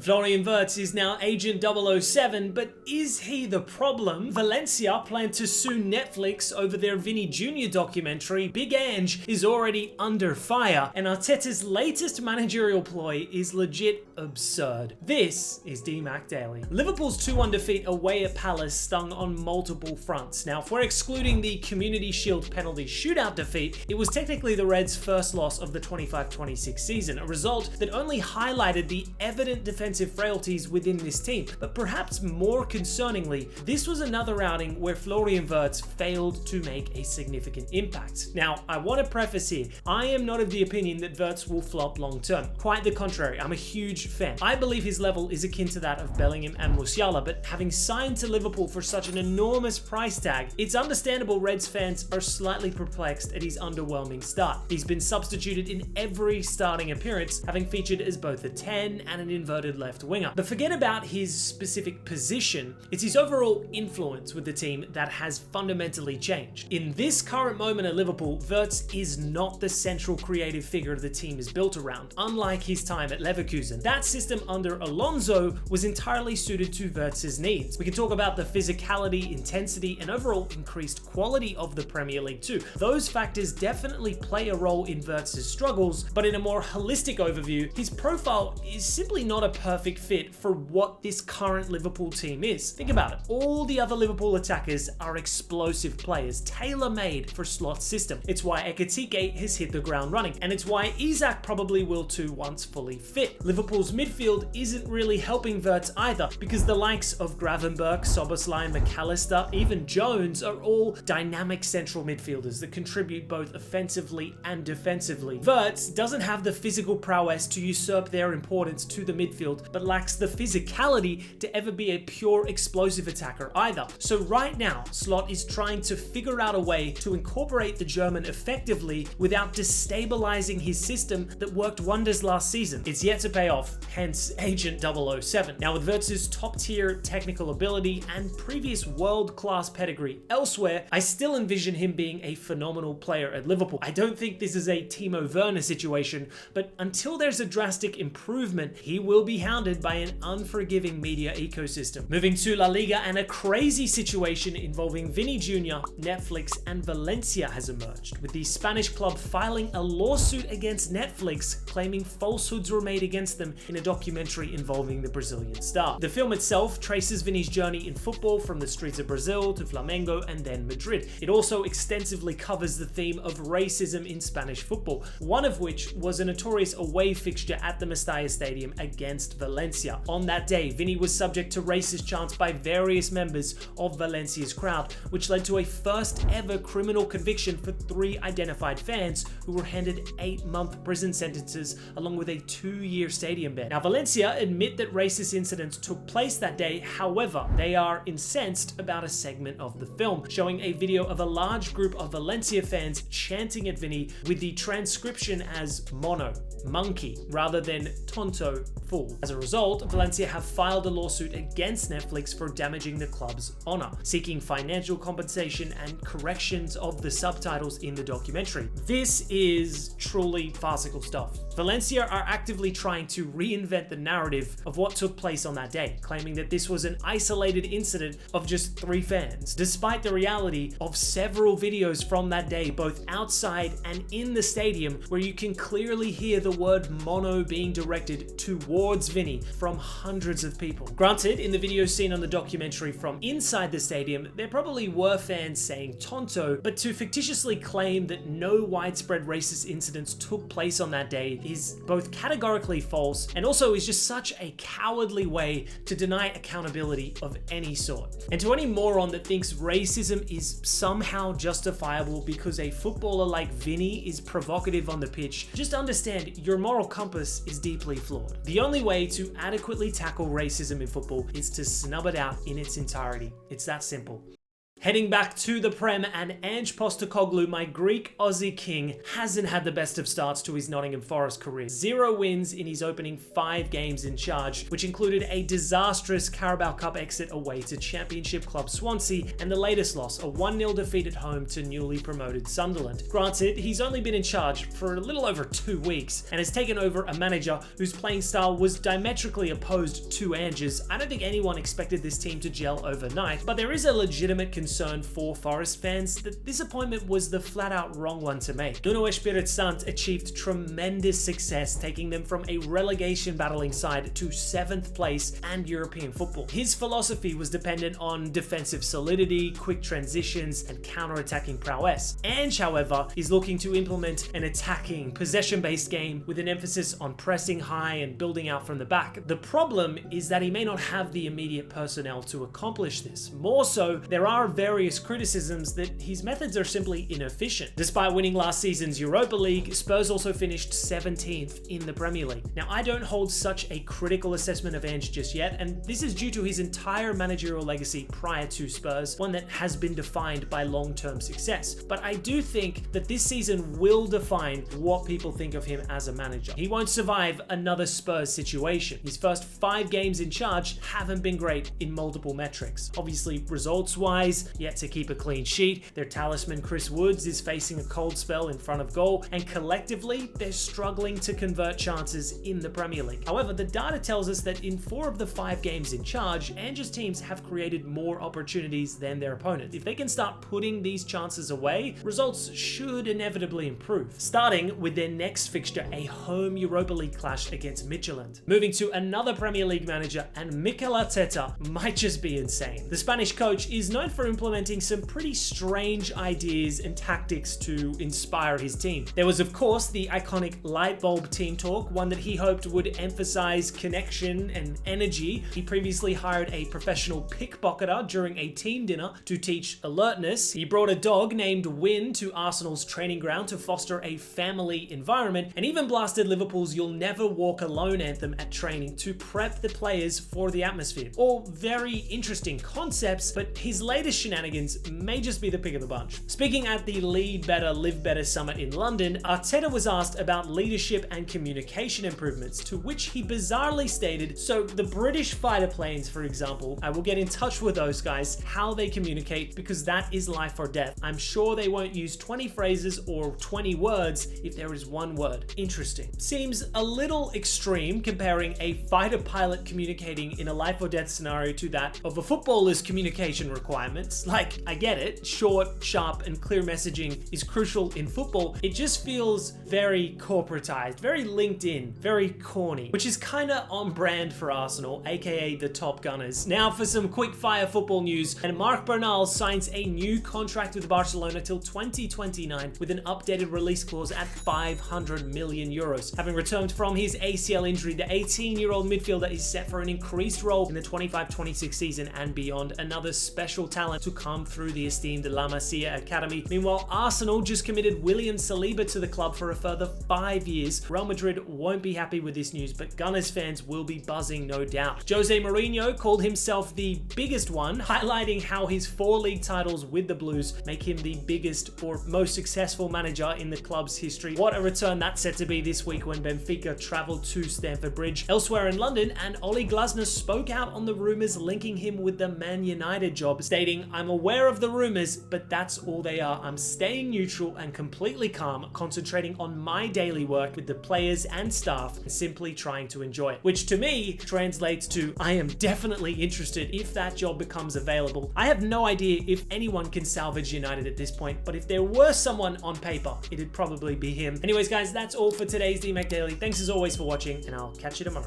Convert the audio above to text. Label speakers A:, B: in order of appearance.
A: Florian Wirtz is now Agent 007, but is he the problem? Valencia plan to sue Netflix over their Vinny Jr. documentary. Big Ange is already under fire, and Arteta's latest managerial ploy is legit absurd. This is DMAC Daily. Liverpool's 2-1 defeat away at Palace stung on multiple fronts. Now, if we're excluding the Community Shield penalty shootout defeat, it was technically the Reds' first loss of the 25-26 season, a result that only highlighted the evident defensive frailties within this team. But perhaps more concerningly, this was another outing where Florian Wirtz failed to make a significant impact. Now, I want to preface here, I am not of the opinion that Wirtz will flop long term. Quite the contrary, I'm a huge fan. I believe his level is akin to that of Bellingham and Musiala, but having signed to Liverpool for such an enormous price tag, it's understandable Reds fans are slightly perplexed at his underwhelming start. He's been substituted in every starting appearance, having featured as both a 10 and an inverted left winger. But forget about his specific position, it's his overall influence with the team that has fundamentally changed. In this current moment at Liverpool, Wirtz is not the central creative figure the team is built around, unlike his time at Leverkusen. That system under Alonso was entirely suited to Wirtz's needs. We can talk about the physicality, intensity, and overall increased quality of the Premier League too. Those factors definitely play a role in Wirtz's struggles, but in a more holistic overview, his profile is simply not a perfect fit for what this current Liverpool team is. Think about it. All the other Liverpool attackers are explosive players, tailor-made for Slot's system. It's why Ekitike has hit the ground running, and it's why Isak probably will too once fully fit. Liverpool's midfield isn't really helping Wirtz either, because the likes of Gravenberch, Szoboszlai, McAllister, even Jones are all dynamic central midfielders that contribute both offensively and defensively. Wirtz doesn't have the physical prowess to usurp their importance to the midfield, but lacks the physicality to ever be a pure explosive attacker either. So right now, Slot is trying to figure out a way to incorporate the German effectively without destabilizing his system that worked wonders last season. It's yet to pay off, hence Agent 007. Now, with Wirtz's top-tier technical ability and previous world-class pedigree elsewhere, I still envision him being a phenomenal player at Liverpool. I don't think this is a Timo Werner situation, but until there's a drastic improvement, he will be hounded by an unforgiving media ecosystem. Moving to La Liga, and a crazy situation involving Vinny Jr., Netflix, and Valencia has emerged, with the Spanish club filing a lawsuit against Netflix, claiming falsehoods were made against them in a documentary involving the Brazilian star. The film itself traces Vinny's journey in football from the streets of Brazil to Flamengo and then Madrid. It also extensively covers the theme of racism in Spanish football, one of which was a notorious away fixture at the Mestalla Stadium against Valencia. On that day, Vinny was subject to racist chants by various members of Valencia's crowd, which led to a first ever criminal conviction for 3 identified fans who were handed 8-month prison sentences along with a 2-year stadium ban. Now, Valencia admit that racist incidents took place that day. However, they are incensed about a segment of the film, showing a video of a large group of Valencia fans chanting at Vinny with the transcription as mono, monkey, rather than tonto, fool. As a result, Valencia have filed a lawsuit against Netflix for damaging the club's honor, seeking financial compensation and corrections of the subtitles in the documentary. This is truly farcical stuff. Valencia are actively trying to reinvent the narrative of what took place on that day, claiming that this was an isolated incident of just 3 fans, despite the reality of several videos from that day, both outside and in the stadium, where you can clearly hear the word mono being directed towards Vinny from hundreds of people. Granted, in the video seen on the documentary from inside the stadium, there probably were fans saying tonto, but to fictitiously claim that no widespread racist incidents took place on that day is both categorically false and also is just such a cowardly way to deny accountability of any sort. And to any moron that thinks racism is somehow justifiable because a footballer like Vinny is provocative on the pitch, just understand your moral compass is deeply flawed. The only way to adequately tackle racism in football is to snub it out in its entirety. It's that simple. Heading back to the Prem, and Ange Postecoglou, my Greek Aussie king, hasn't had the best of starts to his Nottingham Forest career. 0 wins in his opening 5 games in charge, which included a disastrous Carabao Cup exit away to Championship club Swansea, and the latest loss, a 1-0 defeat at home to newly promoted Sunderland. Granted, he's only been in charge for a little over 2 weeks, and has taken over a manager whose playing style was diametrically opposed to Ange's. I don't think anyone expected this team to gel overnight, but there is a legitimate concern for Forest fans that this appointment was the flat-out wrong one to make. Nuno Espírito Santo achieved tremendous success, taking them from a relegation battling side to 7th place and European football. His philosophy was dependent on defensive solidity, quick transitions, and counter-attacking prowess. Ange, however, is looking to implement an attacking, possession-based game with an emphasis on pressing high and building out from the back. The problem is that he may not have the immediate personnel to accomplish this. More so, there are various criticisms that his methods are simply inefficient. Despite winning last season's Europa League, Spurs also finished 17th in the Premier League. Now, I don't hold such a critical assessment of Ange just yet, and this is due to his entire managerial legacy prior to Spurs, one that has been defined by long-term success. But I do think that this season will define what people think of him as a manager. He won't survive another Spurs situation. His first 5 games in charge haven't been great in multiple metrics. Obviously, results-wise, yet to keep a clean sheet. Their talisman Chris Woods is facing a cold spell in front of goal, and collectively, they're struggling to convert chances in the Premier League. However, the data tells us that in 4 of the 5 games in charge, Ange's teams have created more opportunities than their opponents. If they can start putting these chances away, results should inevitably improve. Starting with their next fixture, a home Europa League clash against Midtjylland. Moving to another Premier League manager, and Mikel Arteta might just be insane. The Spanish coach is known for implementing some pretty strange ideas and tactics to inspire his team. There was, of course, the iconic light bulb team talk, one that he hoped would emphasize connection and energy. He previously hired a professional pickpocketer during a team dinner to teach alertness. He brought a dog named Win to Arsenal's training ground to foster a family environment, and even blasted Liverpool's "You'll Never Walk Alone" anthem at training to prep the players for the atmosphere. All very interesting concepts, but his latest shenanigans may just be the pick of the bunch. Speaking at the Lead Better, Live Better Summit in London, Arteta was asked about leadership and communication improvements, to which he bizarrely stated, "So the British fighter planes, for example, I will get in touch with those guys, how they communicate, because that is life or death. I'm sure they won't use 20 phrases or 20 words if there is one word." Interesting. Seems a little extreme comparing a fighter pilot communicating in a life or death scenario to that of a footballer's communication requirements. Like, I get it, short, sharp, and clear messaging is crucial in football. It just feels very corporatized, very LinkedIn, very corny, which is kinda on brand for Arsenal, aka the Top Gunners. Now for some quick fire football news, and Marc Bernal signs a new contract with Barcelona till 2029 with an updated release clause at 500 million euros. Having returned from his ACL injury, the 18-year-old midfielder is set for an increased role in the 25-26 season and beyond, another special talent to come through the esteemed La Masia Academy. Meanwhile, Arsenal just committed William Saliba to the club for a further 5 years. Real Madrid won't be happy with this news, but Gunners fans will be buzzing, no doubt. Jose Mourinho called himself the biggest one, highlighting how his 4 league titles with the Blues make him the biggest or most successful manager in the club's history. What a return that's set to be this week when Benfica traveled to Stamford Bridge. Elsewhere in London, and Ole Glasner spoke out on the rumours linking him with the Man United job, stating, "I'm aware of the rumours, but that's all they are. I'm staying neutral and completely calm, concentrating on my daily work with the players and staff, and simply trying to enjoy it." Which to me translates to, I am definitely interested if that job becomes available. I have no idea if anyone can salvage United at this point, but if there were someone on paper, it'd probably be him. Anyways guys, that's all for today's DMAC Daily. Thanks as always for watching, and I'll catch you tomorrow.